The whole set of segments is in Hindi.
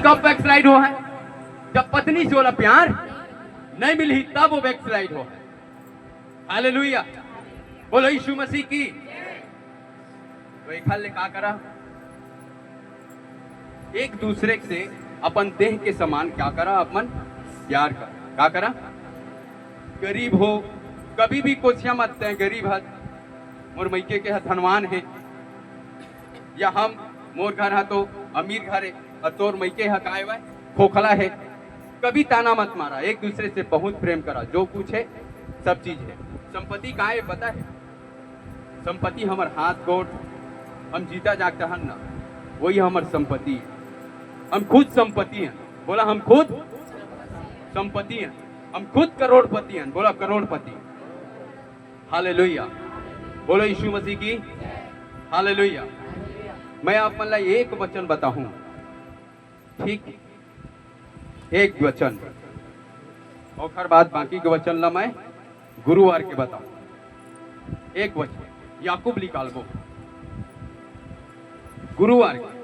कब बैकस्लाइड हो है? जब पत्नी से वाला प्यार नहीं मिली तब वो बैकस्लाइड हो है। हालेलुया, बोलो यीशु मसीह की। तो एक हल ने क्या करा? एक दूसरे से अपन देह के समान क्या करा? अपन प्यार कर क्या करा? गरीब हो कभी भी कोशियां मत हैं, गरीब है मोर मैके के धनवान है, या हम मोर घर है तो अमीर घर है और तोर मैके है काय वह खोखला है। कभी ताना मत मारा, एक दूसरे से बहुत प्रेम करा। जो कुछ है सब चीज है। संपत्ति का है पता है? संपत्ति हमार हाथ गोड़ हम जीता जागता हन ना, वही हमार संपत्ति है। हम खुद संपत्ति हैं, बोला हम खुद संपत्ति हैं। हम खुद करोड़पति हैं, बोला करोड़पति। हालेलुया, बोलो यीशु मसीह की। हालेलुया। मैं आप मतलब एक वचन बताऊं, ठीक? एक वचन और हर बात बाकी के वचन ला मैं गुरुवार के बताऊं। एक वचन याकूब निकाल वो गुरुवार के।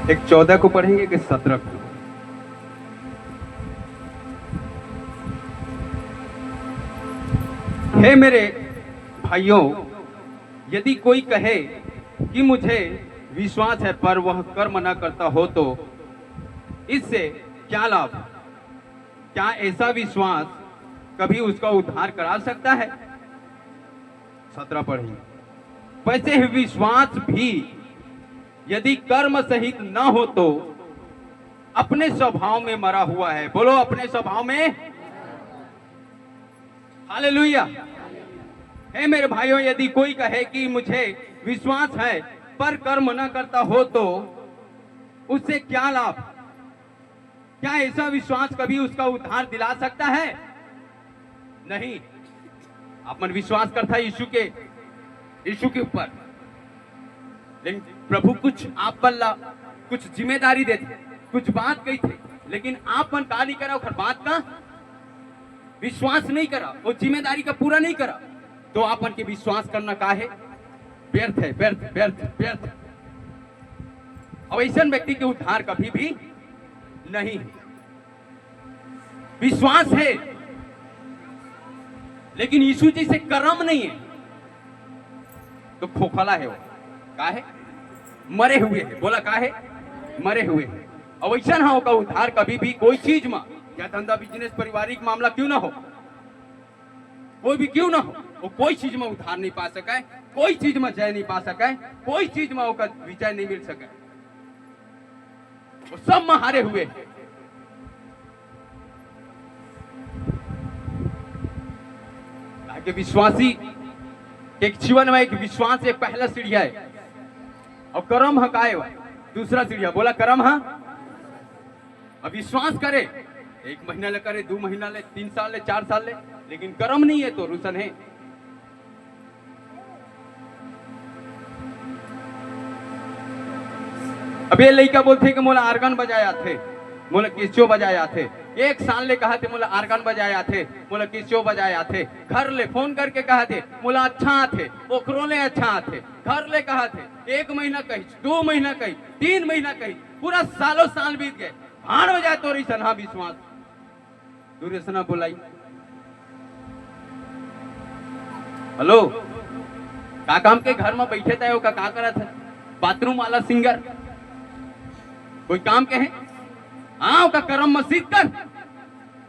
एक 14 को पढ़ेंगे कि 17 को? हे मेरे भाइयों, यदि कोई कहे कि मुझे विश्वास है पर वह कर्म न करता हो तो इससे क्या लाभ? क्या ऐसा विश्वास कभी उसका उद्धार करा सकता है? 17 पढ़ेंगे। वैसे ही विश्वास भी यदि कर्म सहित न हो तो अपने स्वभाव में मरा हुआ है। बोलो अपने स्वभाव में। हालेलुया। हे मेरे भाइयों, यदि कोई कहे कि मुझे विश्वास है पर कर्म न करता हो तो उससे क्या लाभ? क्या ऐसा विश्वास कभी उसका उद्धार दिला सकता है? नहीं। अपन विश्वास करता है यीशु के ऊपर, लेकिन प्रभु कुछ आप बल्ला कुछ जिम्मेदारी देते, कुछ बात कही थे, लेकिन आप मन का नहीं करा, और बात का विश्वास नहीं करा, वो जिम्मेदारी का पूरा नहीं करा, तो आपन के विश्वास करना का है? व्यर्थ है, व्यर्थ व्यर्थ व्यर्थ। अब ऐसा व्यक्ति के उद्धार कभी भी नहीं। विश्वास है लेकिन यीशु जी से कर्म नहीं है तो खोखला है। वो का है? मरे हुए है। बोला का है? मरे हुए है। अब ऐसा होगा उद्धार कभी भी कोई चीज में, क्या धंधा बिजनेस पारिवारिक मामला क्यों ना हो, कोई भी क्यों ना हो, वो कोई चीज में उद्धार नहीं पा सका है, कोई चीज में जय नहीं पा सका है, कोई चीज में उसका विजय नहीं मिल सका। वो सब में हारे हुए हैं। कि विश्वासी एक जीवन में एक विश्वास एक पहला सीढ़िया है और कर्म हकाए दूसरा सीढ़िया। बोला कर्म है। अब विश्वास करे 1 महीना ले करे, 2 महीना ले, 3 साल ले, 4 साल ले, लेकिन कर्म नहीं है तो रुसन है। अब ये लड़का बोलते कि मोला आर्गन बजाया थे, मोला किस्यो बजाया थे। 1 साल ले कहा थे मोला आर्गन बजाया थे, मोला किस्यो बजाया थे। घर ले फोन करके कहा थे मोला अच्छा थे, ओकरो ले अच्छा थे। घर ले कहा थे 1 महीना कही, 2 महीना कही, 3 महीना कही, पूरा सालों साल बीत गए। भाड़ हो जाए तो सना विश्वास दुर्योधना बुलाई। हेलो, का काम के घर में बैठे थे, का करा था? बाथरूम वाला सिंगर कोई काम के है? हाँ, का कर्म मसीद कर।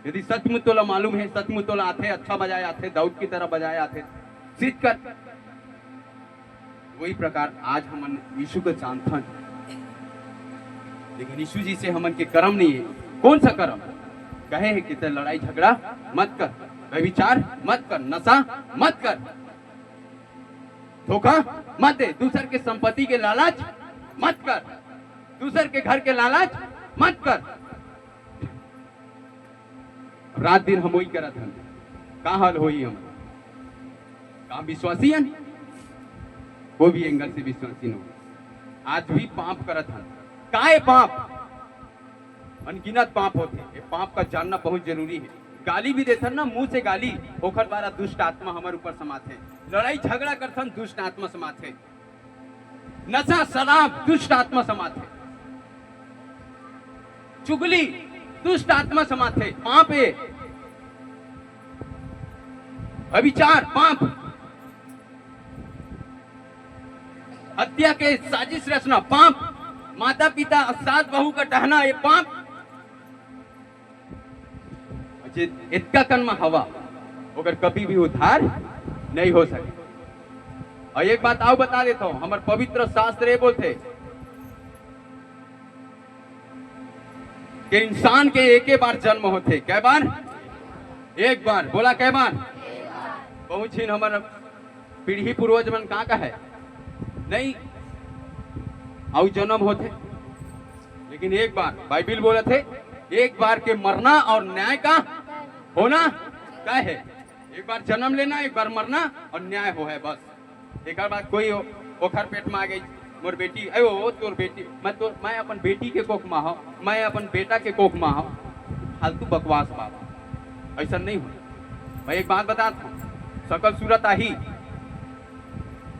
यदि सचमुच तोला मालूम है, सचमुच तोला आते अच्छा बजाए आते, दाऊद की तरह बजाए आते, सिद्ध कर। वही प्रकार आज हम यीशु को जानता है। लेकिन यीशु जी से हमन के कर्म नहीं है। कौन सा कर्म कहे है कि ते लड़ाई झगड़ा मत कर, व्यभिचार मत कर, नशा मत कर, धोखा मत दे, दूसर के संपत्ति के लालच मत कर, दूसर के घर के लालच मत कर। रात दिन हम वही करत हन, का हाल होई हम का विश्वासी हन, वो भी एंगल से विश्वासी हो। आज भी पाप करत हन, काय पाप अनगिनत पाप होते, ये पाप का जानना बहुत जरूरी है। गाली भी देथन ना, मुंह से गाली, ओखर द्वारा दुष्ट आत्मा हमारे ऊपर समाते है। लड़ाई झगड़ा करथन, दुष्ट आत्मा समाते है। नशा शराब दुष्ट आत्मा समाते है। चुगली दुष्ट आत्मा समाते है। पाप है, अविचार पाप, हत्या के साजिश रचना पाप, माता पिता सास बहू का टहना ये पाप। इतना कर्म हवा अगर कभी भी उद्धार नहीं हो सके। और एक बात आओ बता देता हूं, हमारे पवित्र शास्त्र ये बोलते कि इंसान के एक ही बार जन्म होते। कै बार? एक बार। बोला कै बार? बहुत ही हमारा पीढ़ी पूर्वज मन का है नहीं आउ जन्म होते, लेकिन एक बार बाइबिल बोले थे एक बार के मरना और न्याय का होना क्या है। एक बार जन्म लेना, एक बार मरना और न्याय हो है बस। एक बार कोई ओखर पेट में आ गई मोर बेटी, अयो तोर बेटी, मैं अपन बेटी के कोख में हूं, मैं अपन बेटा के कोख में हूं। फालतू बकवास बात, ऐसा नहीं हो। मैं एक बात बताता हूं, सकल सूरत आही,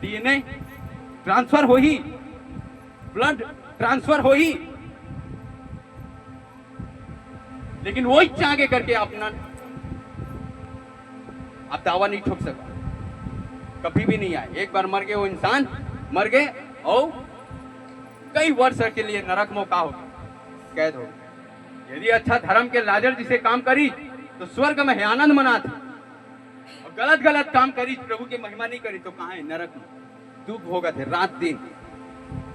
डीएनए ट्रांसफर हो ही, ब्लड ट्रांसफर हो ही, लेकिन वो इच्छा आगे करके अपना आप दावा नहीं ठोक सकते, कभी भी नहीं आए। एक बार मर गए वो इंसान, मर गए और कई वर्ष के लिए नरक में का हो कैद हो। यदि अच्छा धर्म के लाजर जिसे काम करी तो स्वर्ग में है आनंद मनाते, और गलत गलत काम करी प्रभु की महिमा नहीं करी तो कहाँ है? नरक में दुख भोगत है रात दिन।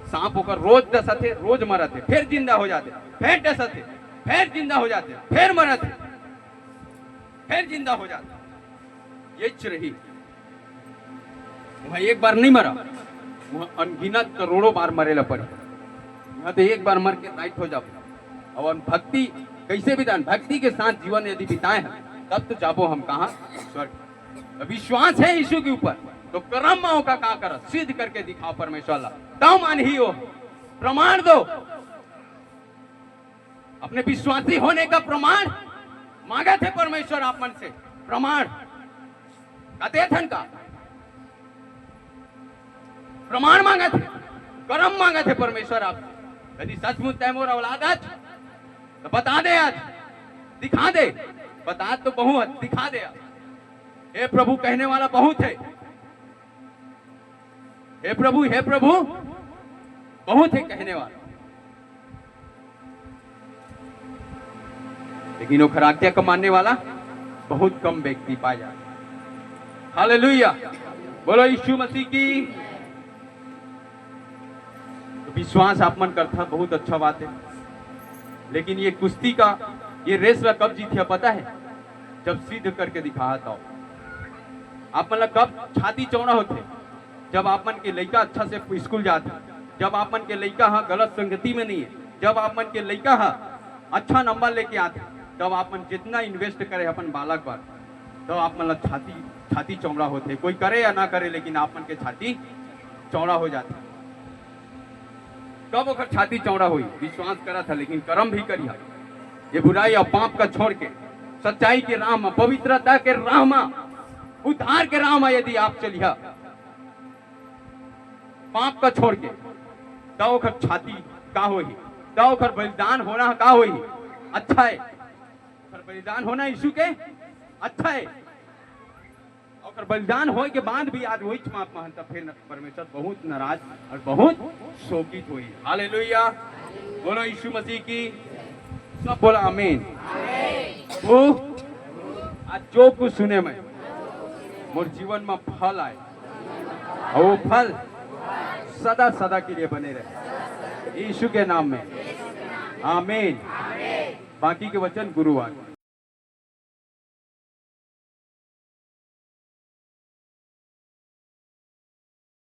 सांप होकर रोज डसते, रोज मरते, फिर जिंदा हो जाते, फिर डसते, फिर जिंदा हो जाते, फिर मरते, फिर जिंदा हो जाते। ये रही वह एक बार नहीं मरा, वह अनगिनत करोड़ों बार मरेला पड़ी। यहाँ तो एक बार मर के राइट हो जाओ। और भक्ति कैसे बितान, भक्ति के साथ जीवन यदि बिताए हैं तब तो जाबो हम कहा? स्वर्ग। विश्वास है यीशु के ऊपर तो कर्म माओ का कर सिद्ध करके दिखाओ परमेश्वर ला, तब मान ही हो। प्रमाण दो, अपने विश्वासी होने का प्रमाण मांगा थे परमेश्वर आप मन से। प्रमाण कथन का प्रमाण मांगा थे, कर्म मांगा थे परमेश्वर आप। यदि सचमुच तैमूर औलाद आज तो बता दे, आज दिखा दे। बता तो बहुत, दिखा दे। हे प्रभु कहने वाला बहुत है, हे प्रभु बहुत है कहने वाला, लेकिन वो खराज्ञा को मानने वाला बहुत कम व्यक्ति पाया जाए। हालेलुया, बोलो यीशु मसीह की। तो विश्वास आप मन करता बहुत अच्छा बात है, लेकिन ये कुश्ती का ये रेस में कब जीती है पता है? जब सिद्ध करके दिखाया था। आप मतलब कब छाती चौड़ा होते? जब आप मन के लड़का अच्छा से स्कूल जाते, जब आप मन के लड़का हाँ गलत संगति में नहीं है, जब आप मन के लड़का हाँ अच्छा नंबर लेके आते, तब आप मन जितना इन्वेस्ट करे अपन बालक पर, तो आप मतलब छाती चौड़ा होते। कोई करे या ना करे, लेकिन आप मन के छाती चौड़ा हो जाते। कब अगर छाती चौड़ा हुई? विश्वास करा था, लेकिन कर्म भी करिया। ये बुराई और पाप का छोड़ के सच्चाई के राह में, पवित्रता के राह में, उद्धार के राह में यदि आप चलिया, पाप का छोड़ के, तो अगर छाती का होई, तो अगर बलिदान होना का होई? अच्छा है, बलिदान होना यीशु के अच्छा है। और बलिदान होए के बाद भी आज वही माप महंता, फिर परमेश्वर बहुत नाराज और बहुत शोकित हुई। हालेलुया, बोलो यीशु मसीह की। सब बोला आमीन। वो आज जो कुछ सुने मैं मोर जीवन में फल आए, और वो फल सदा सदा के लिए बने रहे यीशु के नाम में। आमीन। बाकी के वचन गुरुवार।